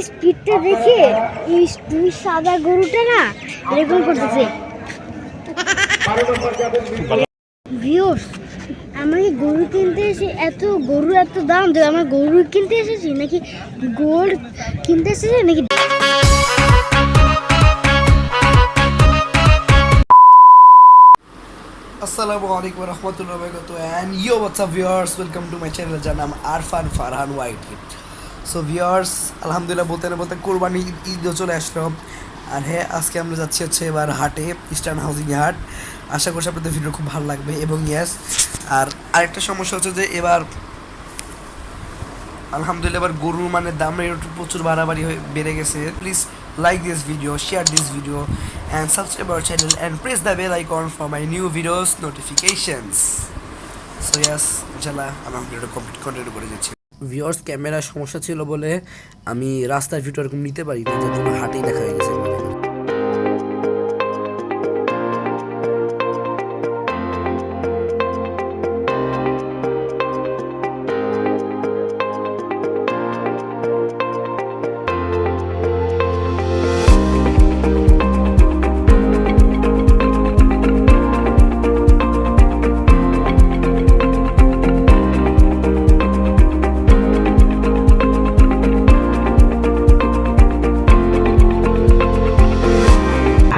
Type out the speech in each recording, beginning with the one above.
স্পিডটা দেখে এই দুই সাদা গরুটা না এরকম করতেছে। ভিউয়ার্স, আমি গরু কিনতে এসে গরু এত দাম দেয়, আমরা গরু কিনতে এসেছি নাকি গোল্ড কিনতে এসেছি নাকি? Assalamu alaikum warahmatullahi wabarakatuh and yo what's up viewers, welcome to my channel যার নাম আরফান ফারহান ওয়াইটি। সো ভিউয়ার্স, আলহামদুলিল্লাহ বলতে না বলতে কোরবানি ঈদও চলে আসলো। আর হ্যাঁ, আজকে আমরা যাচ্ছি এবার হাটে, ইস্টার্ন হাউজিং হাট। আশা করছি আপনাদের ভিডিও খুব ভালো লাগবে। এবং ইয়েস, আর আরেকটা সমস্যা হচ্ছে যে এবার আলহামদুলিল্লাহ এবার গরুর দামের একটু প্রচুর বাড়াবাড়ি বেড়ে গেছে। Please like this video, share this video and subscribe our channel and press the bell icon for my new videos notifications. So yes, inshallah আমরা ভিডিওটা কন্টিনিউ করে যাচ্ছি। ভিউয়ার্স, ক্যামেরার সমস্যা ছিল বলে আমি রাস্তার ভিডিও এরকম নিতে পারি না, যার জন্য হাটেই দেখা হয়ে গেছে।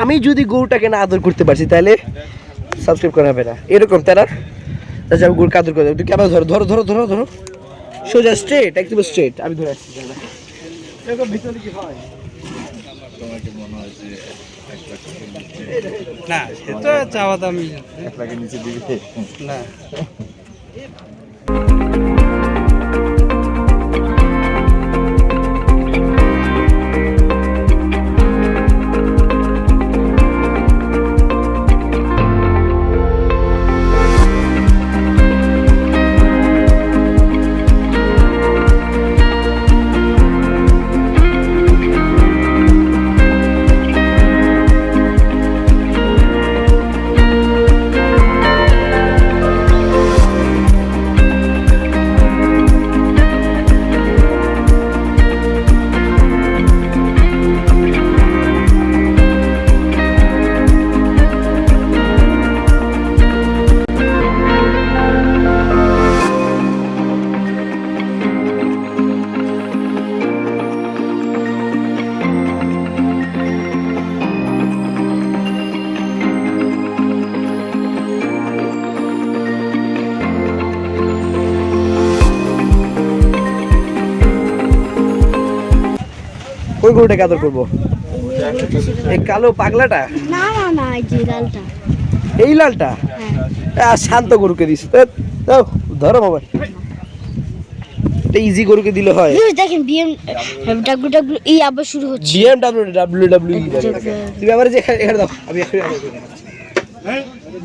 আমি যদি গরুটাকে না আদর করতে পারছি তাহলে সাবস্ক্রাইব করা হবে না, এরকম তাই না? তাহলে আমি গরুকে আদর করে দেবো। তুই ক্যামেরা ধরো ধরো ধরো ধরো ধরো, সোজা স্ট্রেট, একদম স্ট্রেট। আমি ধরে আসছি এরকম ভিতরে কি হয় না, সেটা চাওয়া দামি নিচে দিবে না। ওই গরুটাকে আদর করবো? এই কালো পাগলাটা? না না না, এই যে লালটা। এই লালটা? হ্যাঁ। শান্ত গরুকে দিস। ধরো বাবা, এটা ইজি গরুকে দিলে হয়। দেখেন বিএমডব্লিউ এই আবার শুরু হচ্ছে। বিএমডব্লিউ তুমি আবার যে এখানে দাও, আমি এখানে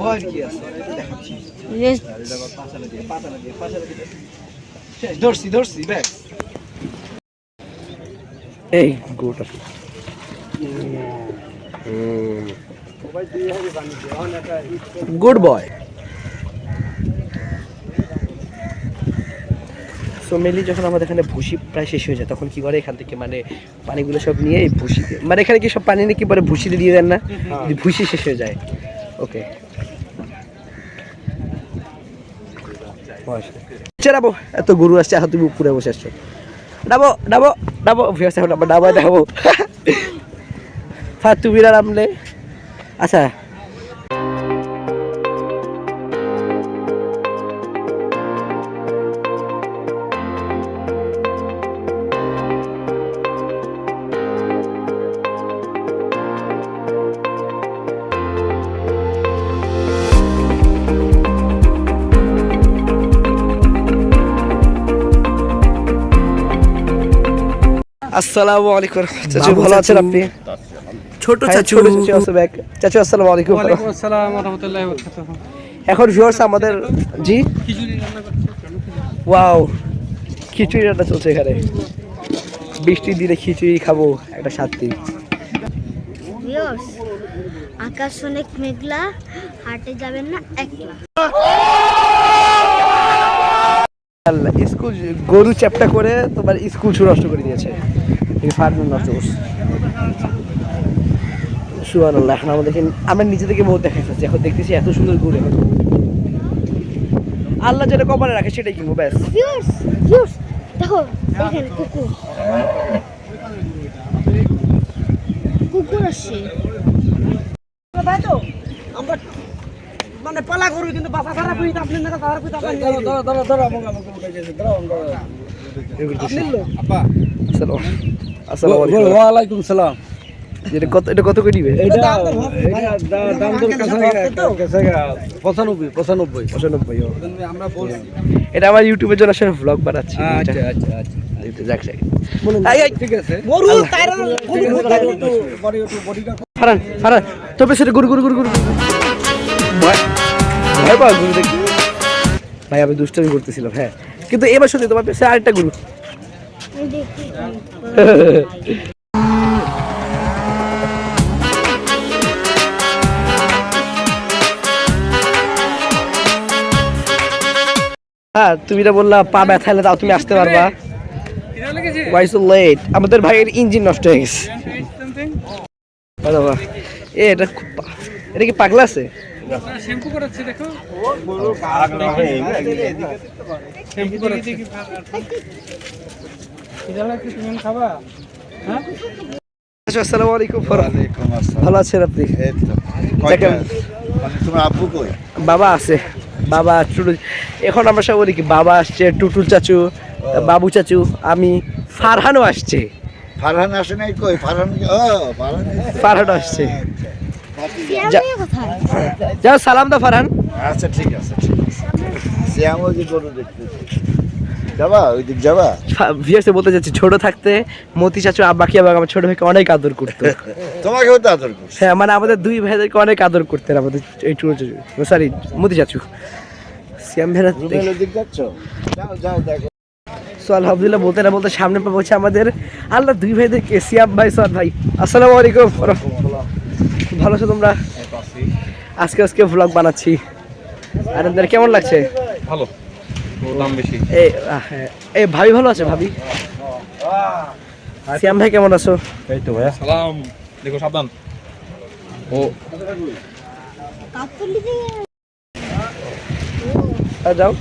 ভয় কি আছে ধরছি ধরছি ব্যাস। এই গরুটা গুড বয়। সো মেনলি যখন আমাদের এখানে ভুসি প্রায় শেষ হয়ে যায় তখন কি করে এখান থেকে পানিগুলো সব নিয়ে এই ভুসিতে, এখানে কি সব পানি নিয়ে কি পরে ভুসিতে দিয়ে দেন না? যদি ভুসি শেষ হয়ে যায়, ওকে ডাবো, এত গরু আসছে, এখন তুমি উপরে বসে আসছো। ডাবো ডাবো ডাবো, ভিউয়ার্স এখন আমরা ডাবা দেখাবো। ফাতুবিরা নামলে আচ্ছা। আসসালামু আলাইকুম চাচু, ভালো আছেন আপনি? ছোট চাচু আছে ব্যাক। চাচু আসসালামু আলাইকুম। ওয়া আলাইকুম আসসালাম ওয়া রাহমাতুল্লাহি ওয়া বারাকাতুহু। এখন ভিউয়ার্স আমাদের জি খিচুড়ি রান্না করছে। ওয়াও, খিচুড়ি রান্না চলছে এখানে। বৃষ্টির দিনে খিচুড়ি খাবো, একটা শান্তি। ভিউয়ার্স, আকাশ অনেক মেঘলা, হাটে যাবেন না একলা। স্কুল গরু চ্যাপটা করে তোমার স্কুল নষ্ট করে দিয়েছে। ফারহান নষ্ট করছে। সুবহানাল্লাহ। এখন আমরা নিচে থেকে বহুত দেখা যাচ্ছে, এখন দেখতেছি এত সুন্দর ঘুরে। আল্লাহ যেটা কপালে রাখে সেটাই কিনবো ব্যাস। ভিউয়ার্স ভিউয়ার্স দেখো দেখেন কুকুর কুকুর আসছে। আমরা মানে পালা করবি কিন্তু বাসা খারাপ হইতে আপনি না খারাপ হইতে আপনি আসসালামু আলাইকুম। ওয়া আলাইকুম সালাম। এটা কত করে দিবে? এটা দাম দর কাছে 95 আমরা বলছি। এটা আমার ইউটিউবের জন্য আসলে ব্লগ বানাচ্ছি। আচ্ছা আচ্ছা আচ্ছা যাক যাক ঠিক আছে। গরু তাইরা ফারহান ফারহান তোর পেছনে গুরু গুরু গুরু গুরু ভয় পাও গুরু দেখি ভাই। আমি দুষ্টামি করতেছিলাম হ্যাঁ, কিন্তু এবার সত্যি তোমার পেছনে আরেকটা গুরু। হ্যাঁ তুমি এটা বললা পা ব্যথা হলে তাও তুমি আসতে পারবা। Why so late? আমাদের ভাইয়ের ইঞ্জিন নষ্ট হয়ে গেছে। এটা এটা কি পাগলা আছে? শ্যাম্পু করাচ্ছে দেখো। শ্যাম্পু করাচ্ছে। এটা লাগছে তুমি খাবা? হ্যাঁ? আসসালামু আলাইকুম। ওয়ালাইকুম আসসালাম। ভালো আছেন আপনি? এই তো। কয়টা? মানে তোমার আব্বু কই? বাবা আছে। বাবা টুটুল। এখন আমরা সব বলি কি বাবা আসছে, টুটুল চাচু, বাবু চাচু, আমি, ফারহানও আসছে। ফারহান আসে নাই কই? ফারহান ফারহান আসছে। সিয়ামের কোথায়? যাও সালাম দাও ফারহান। আচ্ছা ঠিক আছে ঠিক আছে। শ্যামও যে গরু দেখতেছি। যাবা ওই দিক যাবা? ভিউয়ার্সে বলতে যাচ্ছি ছোট থাকতে মতি চাচু আব্বাকি আবার আমার ছোট ভাইকে অনেক আদর করতো। তোমাকেও তো আদর করছে। হ্যাঁ মানে আমাদের দুই ভাইদেরকে অনেক আদর করতেন আমাদের এই টুটুল চাচু, সরি মতি চাচু। সিয়াম ভেড়া রুমের দিক যাচ্ছ? যাও যাও দেখো। সো আলহামদুলিল্লাহ বলতে না বলতে সামনে পাবো হচ্ছে আমাদের আল্লাহ দুই ভাইদেরকে, সিয়াম ভাই সোয়াদ ভাই। আসসালামু আলাইকুম। ভালো আছো তোমরা? আজকে ভ্লগ বানাচ্ছি। আর আপনাদের কেমন লাগছে? ভালো। দাম বেশি। এই ভাবি ভালো আছে ভাবি? সিয়াম ভাই কেমন আছো? এই তো ভাইয়া। সালাম। দেখো সাবধান। ও কাপড় নিতে যাও।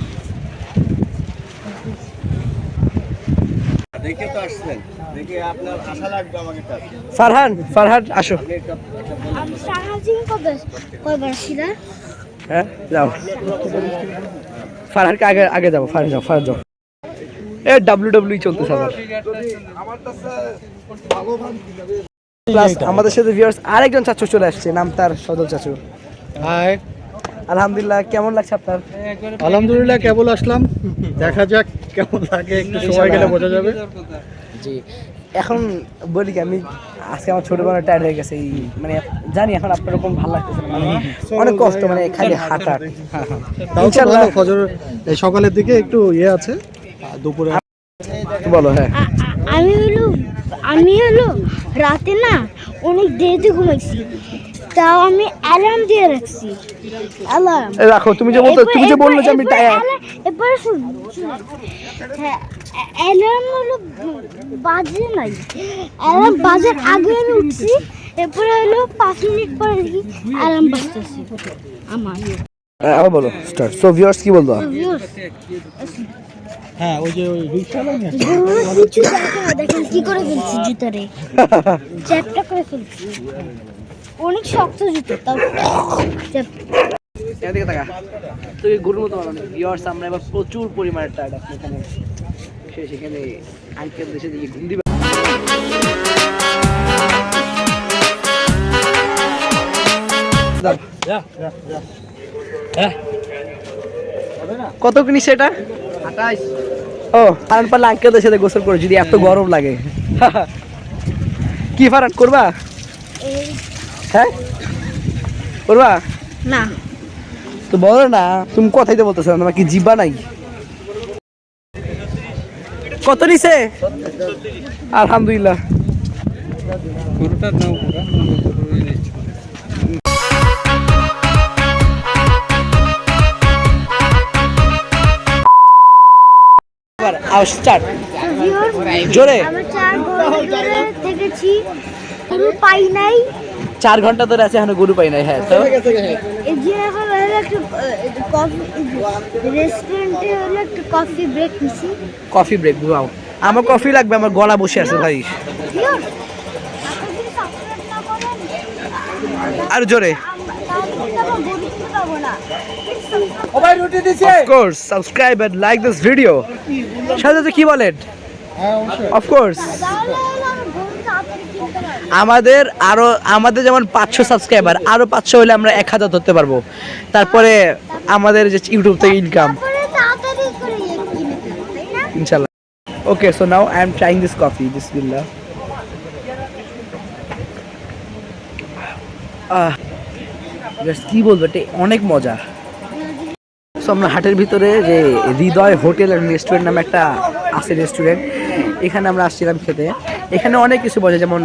দেখে তো আসছেন। দেখে আপনার আশা লাগবে আমাকে কাছে। ফারহান আসো। আমি সারাদিন কয়বার আসছিলা? হ্যাঁ যাও। ফারহানকে আগে যাবো। ফারহান যাও। এ WWE চলতেছে আবার। প্লাস আমাদের সাথে ভিউয়ার্স আরেকজন চাচু চলে আসছে, নাম তার সদল চাচু। হাই। আলহামদুলিল্লাহ কেমন লাগছে আপনার? আলহামদুলিল্লাহ কেবল আসলাম। দেখা যাক কেমন লাগে, একটু সময় গেলে বোঝা যাবে। জি এখন বলি কি আমি আজকে আমার ছোট বোনের টায়ার্ড হয়ে গেছে। মানে জানি এখন আপনার ওরকম ভালো লাগতেছে না, মানে অনেক কষ্ট, মানে খালি হাঁটা। ইনশাআল্লাহ ফজর এই সকালের দিকে একটু ইয়ে আছে, দুপুরে বলো। হ্যাঁ আমি হলো রাতে না অনেক দেরিতে ঘুমাইছি, তাও আমি অ্যালার্ম দিয়ে রাখছি। অ্যালার্ম রাখো। তুমি যে বললো যে আমি টায়ার্ড। এবারে শুন হ্যাঁ, অ্যালার্ম হলো বাজে নাই, অ্যালার্ম বাজার আগে আমি উঠছি। এরপরে হলো 5 মিনিট পরে দেখি অ্যালার্ম বাজতেছে আমার। আবার বলো স্টার্ট। সো ভিউয়ার্স কি বলবো? হ্যাঁ ওই যে ওই রিকশাওয়ালা নিয়ে দেখেন কি করে ফেলছি জুতারে, চ্যাপটা করে ফেলছি। অনেক শক্ত জুতো, তাও এদিকে তাকা। তুই গরুর মতো বানানো। ভিউয়ার্স আমরা এবার প্রচুর পরিমাণে টায়ার্ড। আপনি এখানে সেখানে আঙ্কেল দেশে দিয়ে ঘুম দিবে। কত কিনিস এটা? 28। ও ফারান পারলে আঙ্কেলদের সাথে গোসল করে যদি এত গরম লাগে। কি ফারান করবা? হ্যাঁ করবা না তো বলো না, তুমি কথাই তো বলতেছো না, তোমার কি জিব্বা নাই? কত নিছে? আলহামদুলিল্লাহ। গরুটা নাও পুরা। স্টার্ট। জোরে। আমরা 4 ঘন্টা ধরে থেকেছি, গরু পাই নাই। 4 ঘন্টা ধরে আছে এখনো গরু পাই নাই। হ্যাঁ, তো এই যে এখন হলো একটা কফি রেস্টুরেন্টে হলো একটা কফি ব্রেক নিছি। Coffee break. বাও, আমার কফি লাগবে, আমার গলা বসে আছে ভাই। Viewers, আপনি যদি সাবস্ক্রাইব না করেন আর জোরে। তাহলে কিন্তু আমরা গরু কিনতে পারবো না। Of course, subscribe and like this video. সাথে কি বলেন? Of course. তাহলে হলো আমরা গরু তাড়াতাড়ি কিনতে পারবো। আমাদের যেমন 500 সাবস্ক্রাইবার, আরো 500 হলে আমরা 1000 ধরতে পারবো। তারপরে আমাদের যে ইউটিউব থেকে ইনকাম, তারপরে তাড়াতাড়ি করে কিনে ফেলবো, তাই না? ইনশাআল্লাহ। Okay, so now I am trying this coffee. Bismillah. Just কি বলবো, এটা অনেক মজা। সো আমরা হাটের ভিতরে যে হৃদয় হোটেল অ্যান্ড রেস্টুরেন্ট নামে একটা আছে রেস্টুরেন্ট, এখানে আমরা আসছিলাম খেতে। এখানে অনেক কিছু পাওয়া যায়, যেমন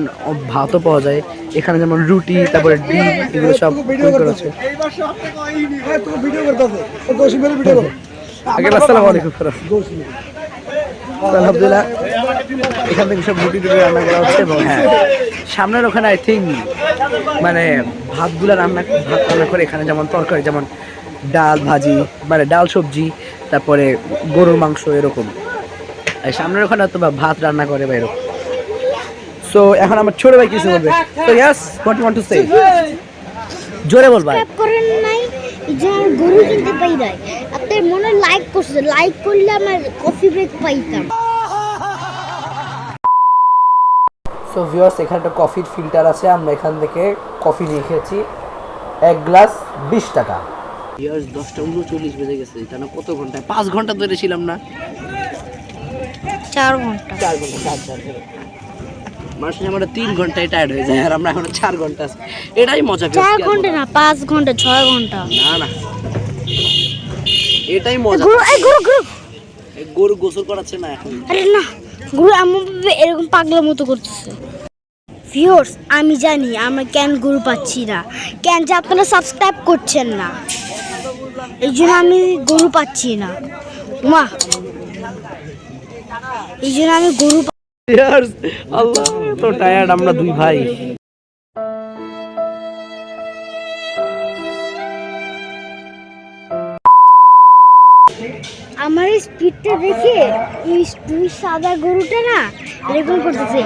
ভাতও পাওয়া যায় এখানে, যেমন রুটি, তারপরে ডিম, এগুলো সব আছে। আসসালামু আলাইকুম। আলহামদুলিল্লাহ, এখান থেকে সব রুটি টুটি রান্না করা হচ্ছে। এবং হ্যাঁ, সামনের ওখানে আই থিঙ্ক মানে ভাত রান্না করে এখানে, যেমন তরকারি, যেমন ডাল ভাজি, মানে ডাল সবজি, তারপরে গরুর মাংস, এরকম। আর সামনের ওখানে তো ভাত রান্না করে বা এরকম। সো এখন আমার ছোট ভাই কিছু বলবে। তো yes, what you want to say? জোরে বল ভাই। সাবস্ক্রাইব করেন নাই, এই যে আমার গরু কিনতে পাই নাই। আপনার মনে লাইক করছে, লাইক করলে আমার কফি ব্রেক পাইতাম। সো ভিউয়ার্স, এখানে একটা কফির ফিল্টার আছে, আমরা এখান থেকে কফি নিয়ে খেয়েছি। 1 গ্লাস 20 টাকা। ভিউয়ার্স, 10:39 বেজে গেছে। এটা না কত ঘন্টায়? 5 ঘন্টা ধরে ছিলাম না, 4 ঘন্টা। 4 ঘন্টা, 4 ঘন্টা। মানুষের আমরা 3 ঘন্টায় টায়ার্ড হয়ে যায়, আর আমরা এখন 4 ঘন্টা আছি। এটাই মজা। 4 ঘন্টা না, 5 ঘন্টা, 6 ঘন্টা। না না, এটাই মজা। গরু গোসল করাচ্ছে না এখন। আরে না, গরু এমন এরকম পাগলা মতো করতেছে। ভিউয়ার্স, আমি জানি আমরা কেন গরু পাচ্ছি না, কেন যে আপনারা সাবস্ক্রাইব করছেন না, এই জন্য আমি গরু পাচ্ছি না। মা, এই জন্য আমি গরু ভিউয়ার্স, আল্লাহ তো টায়ার্ড আমরা দুই ভাই। আমার এই স্পিডটা দেখে দুই সাদা গরুটা না এরকম করতেছে।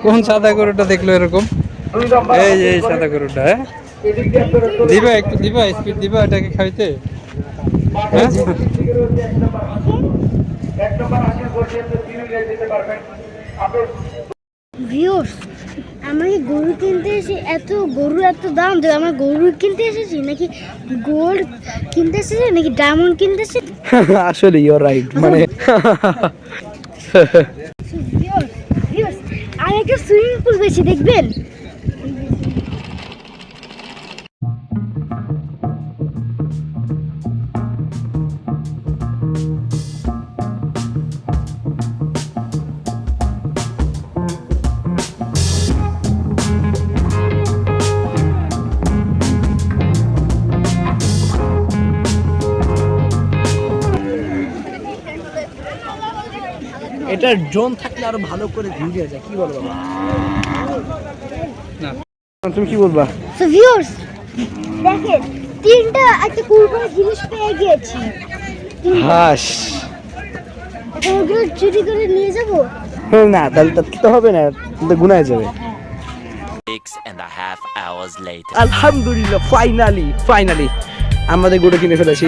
কোন সাদা গরুটা দেখলো এরকম? এই যে এই সাদা গরুটা। হ্যাঁ, দিবা একটু, দিবা স্পিড দিবা এটাকে খাইতে। হ্যাঁ, ভিউয়ার্স, আমি গরু কিনতে এসে এত দাম দেবে, আমার গরু কিনতে এসেছি নাকি গোল্ড কিনতে এসেছি নাকি ডায়মন্ড কিনতে এসেছি? আসলে ইউ আর রাইট। মানে ভিউয়ার্স, আমি একটা সুইমিং পুল পেয়েছি, দেখবেন? এটার ড্রোন থাকলে আরো ভালো করে ভিউ দেওয়া যায়। কি বলবো বাবা? না, তুমি কি বলবা? সো ভিউয়ার্স, দেখেন, 3টা একটা কুরবানির জিনিস পেয়ে গিয়েছি। হাস, ওগুলো চুরি করে নিয়ে যাব? না, তাহলে তো হবে না, কিন্তু গুনায় যাবে। 6.5 hours later. আলহামদুলিল্লাহ, ফাইনালি আমাদের গরু কিনে ফেলেছি।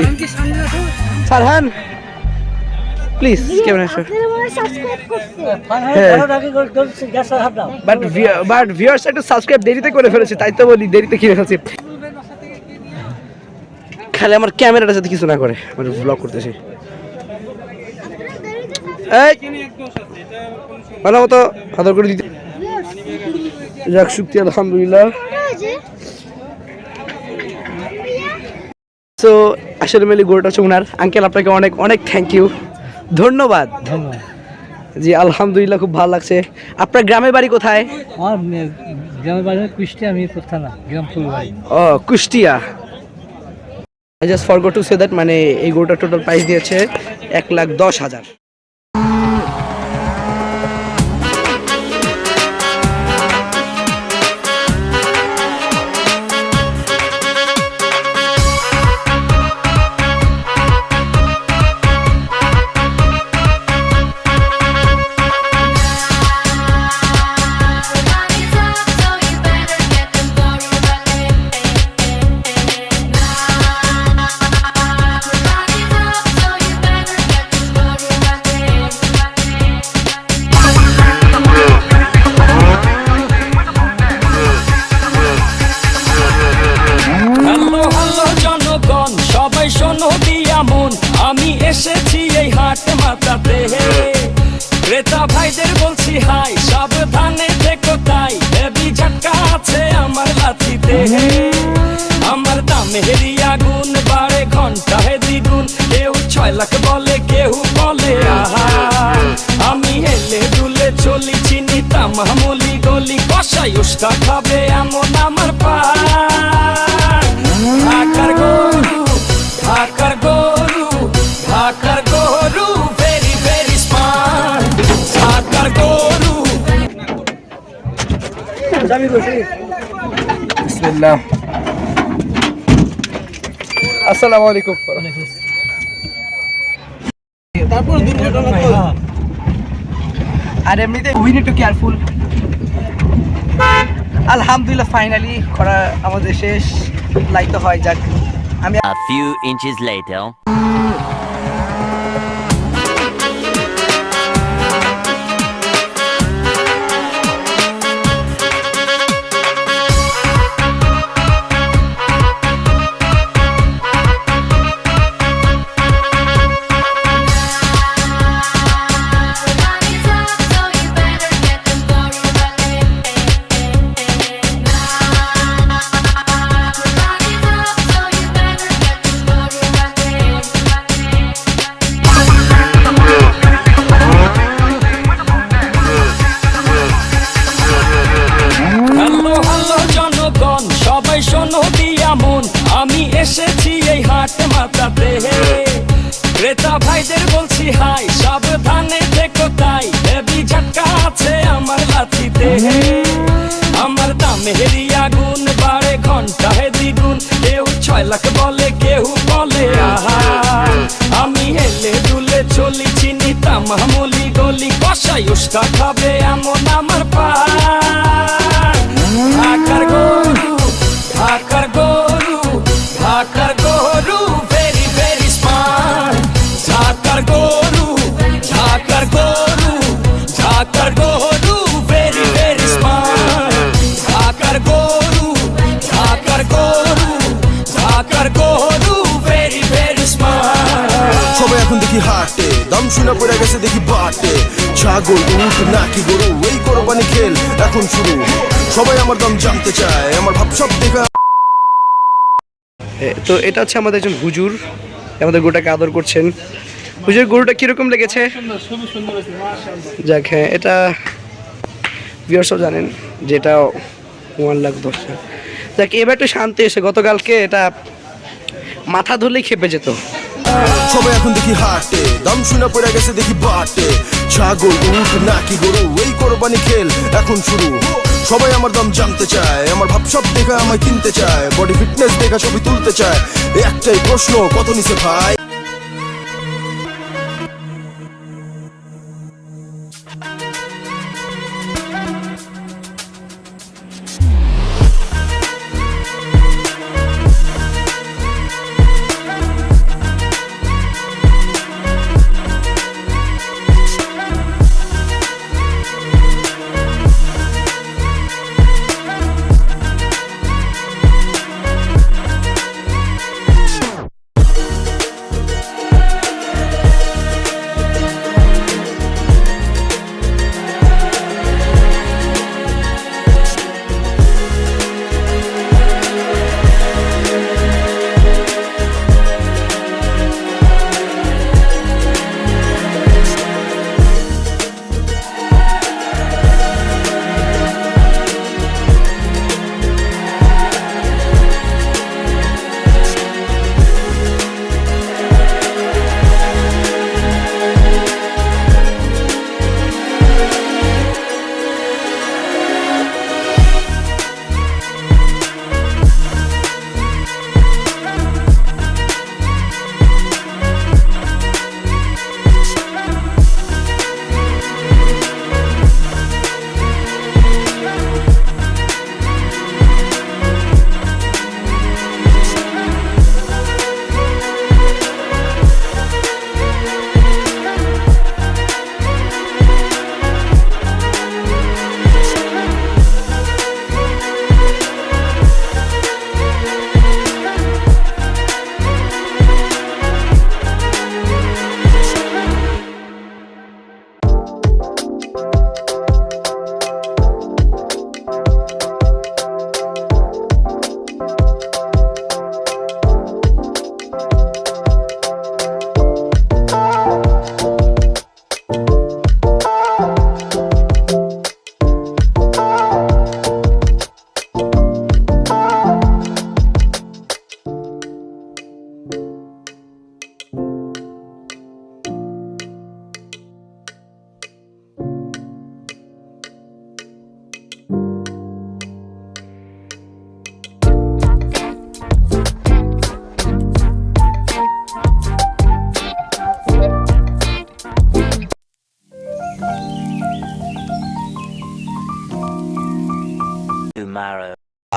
সারহান, প্লিজ কেমন আছো? আপনারা মনে সাবস্ক্রাইব করছে। বাট ভিউয়ার্স একটু সাবস্ক্রাইব দেরিতে করে ফেলেছে, তাই তো বলি দেরিতে কিনে ফেলেছি। খালি আমার ক্যামেরাটা যাতে কিছু না করে, মানে ব্লগ করতেছি। এই ভালো মতো আদর করে দিতে যাক, শুক্তি আলহামদুলিল্লাহ। সো আসলে মেলি গরুটা হচ্ছে উনার। আঙ্কেল, আপনাকে অনেক অনেক থ্যাংক ইউ, ধন্যবাদ। জি আলহামদুলিল্লাহ, খুব ভালো লাগছে। আপনার গ্রামের বাড়ি কোথায়? আমার গ্রামের বাড়ি কুষ্টিয়া, মিরপুর থানা, গ্রাম ফুলবাড়ি। ও, Kushtia. I just forgot to say that, মানে এই গরুটা টোটাল প্রাইস দিয়েছে 1,10,000। আমি এসেছি এই হাট মাতাতে, ক্রেতা ভাইদের বলছি হাই, সাবধানে দেখো তাই, হেভি ঝটকা আছে আমার লাঠিতে। আমার দামেরই আগুন বাড়ে ঘন্টায় দ্বিগুণ, কেউ 6 লাখ বলে কেউ বলে আহা। আমি হেলে দুলে চলি চিনি তামামলি গলি, কষাই উষ্টা খাবে এমন আমার পায়। ঢাকার গরু, ঢাকার গরু, ঢাকার গরু, ভেরি ভেরি স্মার্ট, ঢাকার গরু। বিসমিল্লাহ। আসসালামু আলাইকুম। তারপর দুর্ঘটনা তো, আর এমনিতে উই নিড টু কেয়ারফুল। আলহামদুলিল্লাহ ফাইনালি করা আমাদের শেষ, লাইক তো হয় যাক। আমি A few inches later. আমি এসেছি এই হাট মাতাতে, ক্রেতা ভাইদের বলছি হাই, সাবধানে দেখো তাই, হেভি ঝটকা আছে আমার লাঠিতে। আমার দামেরই আগুন বাড়ে ঘন্টায় দ্বিগুণ, কেউ 6 লাখ বলে কেউ বলে আহা। আমি হেলে দুলে চলি চিনি তামামলি গলি, কষাই উষ্টা খাবে এমন আমার পায়। ঢাকার গরু, ঢাকার গরু, ঢাকার গরু, ভেরি ভেরি স্মার্ট, ঢাকার গরু, ঢাকার গরু, ঢাকার গরু, ভেরি ভেরি স্মার্ট, ঢাকার গরু, ঢাকার গরু, ঢাকার গরু, ভেরি ভেরি স্মার্ট। সবাই এখন দেখি হাটে, দাম শুনে পড়ে গেছে দেখি বাটে, ছাগল উঠ নাকি গরু, এই কোরবানি খেল এখন শুরু। সবাই আমার দাম জানতে চায়, আমার ভাব সব দেখা। তো এটা হচ্ছে আমাদের একজন হুজুর, আমাদের গরুটাকে আদর করছেন। হুজুর, গরুটা কিরকম লেগেছে? যাক, হ্যাঁ, এটা ভিউয়ার্সও জানেন যে এটা 1,10,000। যাক, এবার একটু শান্তি এসে, গতকালকে এটা মাথা ধরলেই খেপে যেত। সবাই এখন দেখি হাটে, দাম শুনে পড়ে গেছে দেখি বাটে, ছাগল উঠ নাকি গরু, এই কোরবানি খেল এখন শুরু। সবাই আমার দাম জানতে চায়, আমার ভাব সব দেখা আমায় কিনতে চায়, বডি ফিটনেস দেখা ছবি তুলতে চায়। একটাই প্রশ্ন, কত নিছে ভাই?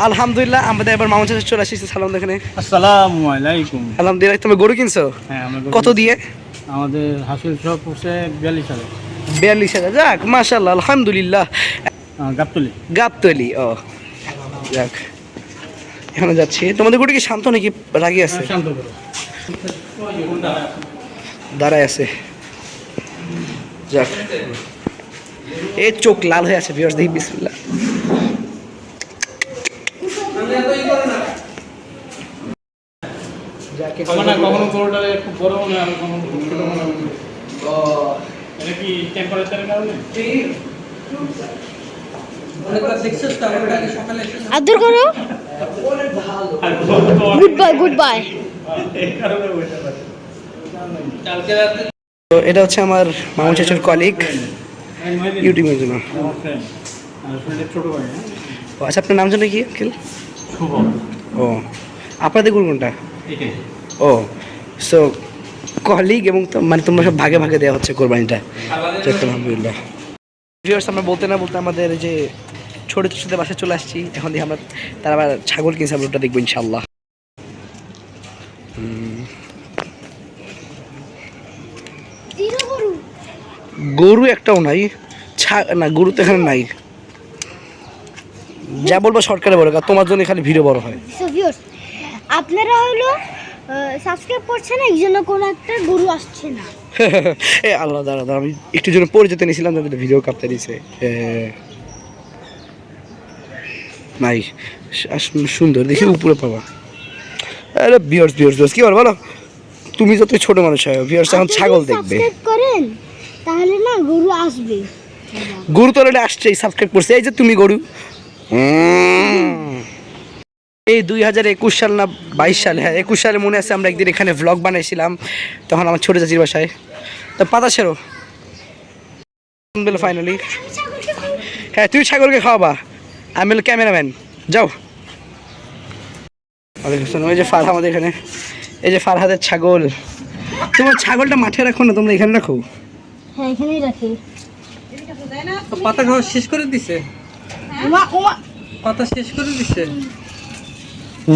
আলহামদুলিল্লাহ আমাদের এবার মামুন চাচা চলে আসছে সালাম এখানে। আসসালামু আলাইকুম। আলহামদুলিল্লাহ। তুমি গরু কিনছো? হ্যাঁ আমরা কত দিয়ে? আমাদের হাসিল সব পড়ছে 42,000 42,000। যাক মাশাআল্লাহ আলহামদুলিল্লাহ। গাবতলি। গাবতলি, ও যাক। এখানে যাচ্ছি। তোমাদের গরু কি শান্ত নাকি রাগী আছে? শান্ত করো। দাঁড়ায় আছে। যাক, এই চোখ লাল হয়ে আছে ভিউয়ার্স, দেখি বিসমিল্লাহ। কখনো গরুটা খুব বড় মনে আর কখনো ছোট মনে হয়। এটা কি টেম্পারেচারের কারণে? আদর করো। Good bye. তো এটা হচ্ছে আমার মামুন চাচার কলিগ ইউটিউবের জন্য। ছোট ভাই। ও আচ্ছা, আপনার নাম জানে কি আঙ্কেল? শুভ। ও আপনাদের গরু কোনটা? এটাই। ও সো কলিগ, এবং মানে তোমরা সব ভাগে ভাগে দেওয়া হচ্ছে কোরবানিটা। আলহামদুলিল্লাহ। ভিউয়ার্স, আমরা বলতে না বলতে আমাদের যে ছোটো ছোটো বাসায় চলে আসছি। এখন দেখি আমরা তারা আবার ছাগল কিনছে, আমরা ওটা দেখবো ইনশাল্লাহ। গরু একটাও নাই, না গরু তো এখানে নাই। যা বলবো সরকারে বড়, তোমার জন্য খালি ভিডিও বড় হয়। আপনারা হলো সাবস্ক্রাইব করছেন না, এই জন্য কোনো একটা গরু আসছে না। এ আল্লাহ, দাঁড়া আমি একটু জন্য পরিচিত নিয়েছিলাম, তাদের ভিডিও কাঁপতে দিছে। নাই সুন্দর দেখি উপরে পাবা। আরে ভিউয়ার্স কি বলো, তুমি যত ছোট মানুষ হয় ভিউয়ার্স এখন ছাগল দেখবে। সাবস্ক্রাইব করেন তাহলে না গরু আসবে। গরু তো অলরেডি আসছেই, সাবস্ক্রাইব করছে। এই যে তুমি গরু, এই 2021 সাল না 22 সালে, হ্যাঁ 21 সালে মনে আছে, আমরা একদিন এখানে ভ্লগ বানাইছিলাম, তখন আমার ছোটো চাচির বাসায়। তো পাতা ছেড়ো ফাইনালি। হ্যাঁ তুই ছাগলকে খাওয়াবা, আমি হলো ক্যামেরাম্যান, যাও। ওই যে ফারহা আমাদের এখানে, এই যে ফারহাদের ছাগল। তোমার ছাগলটা মাঠে রাখো না, তোমরা এখানে রাখো। হ্যাঁ এখানেই রাখি। পাতা খাওয়া শেষ করে দিছে, পাতা শেষ করে দিছে।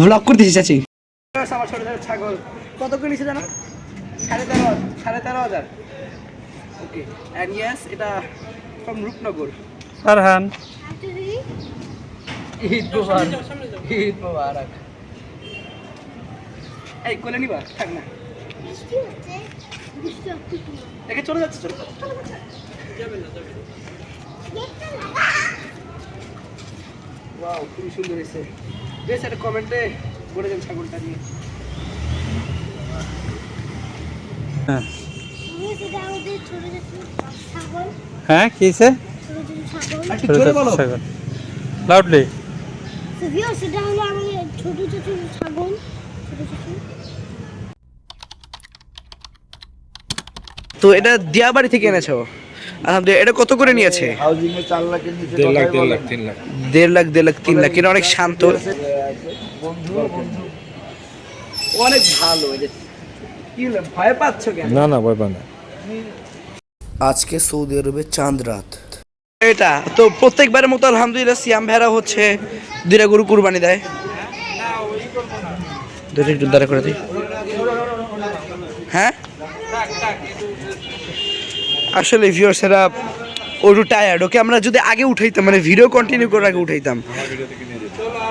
ভ্লগ করতেছি চাচি। আমার ছোট ছোট ছাগল কত করে নিছে জানো? 13,500। ওকে, এন্ড ইয়েস, এটা ফ্রম রূপনগর। ফারহান ঈদ মোবারক। এই কোলে নিবা, থাক না, দেখে চলে যাচ্ছে। ওয়াও, খুবই সুন্দর হয়েছে। বেশ, একটা কমেন্টে বলে দেন ছাগলটা নিয়ে। হ্যাঁ কি হয়েছে? একটু জোরে বলো। লাউডলি। সেটা হলো আমাদের ছোট ছোট ছাগল। তো এটা দিয়াবাড়ি থেকে এনেছো? আলহামদুলিল্লাহ। এটা কত করে নিয়েছে? হাউজিং এ 4 লাখের নিচে 1.5 লাখ 3 লাখ 1.5 লাখ। এটা অনেক শান্ত, বন্ধু অনেক ভালো। কি হলো, ভয় পাচ্ছ কেন? না ভয় পায় না। আজকে সৌদি আরবে চাঁদ রাত। এটা তো প্রত্যেকবারের মতো আলহামদুলিল্লাহ সিয়াম ভেড়া হচ্ছে 2টা গরু কুরবানি দেয়। দুটো একটু দাঁড়া করে দিই। হ্যাঁ আসলে ভিউয়ার্স এরা ওটু টায়ার্ড, ওকে আমরা যদি আগে উঠাইতাম, মানে ভিডিও কন্টিনিউ করে আগে উঠাইতাম,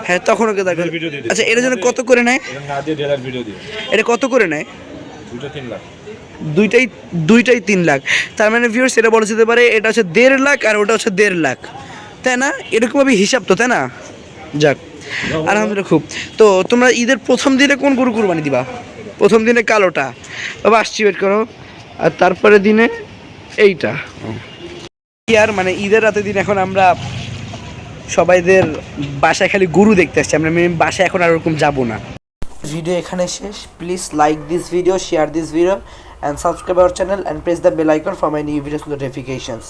হ্যাঁ তখন ওকে দেখা। আচ্ছা এর জন্য কত করে নেয়? এটা কত করে নেয়? দুইটাই 3 লাখ। তার মানে ভিউয়ার্স এটা বলা যেতে পারে এটা হচ্ছে 1.5 লাখ আর ওটা হচ্ছে 1.5 লাখ, তাই না? এরকমভাবে হিসাব তো, তাই না? যাক আলহামদুলিল্লাহ। খুব তো তোমরা ঈদের প্রথম দিনে কোন গরু কুরবানি দিবা? প্রথম দিনে কালোটা, বাবা আসছি, ওয়েট করো। আর তারপরে দিনে এইটা। আর মানে ঈদের রাতের দিন এখন আমরা সবাইদের বাসায় খালি গরু দেখতে আসছি, আমরা বাসায় এখন আর ওরকম যাবো না। ভিডিও এখানে শেষ। Please like this video, share this video, and subscribe our channel and press the bell icon for my new videos notifications.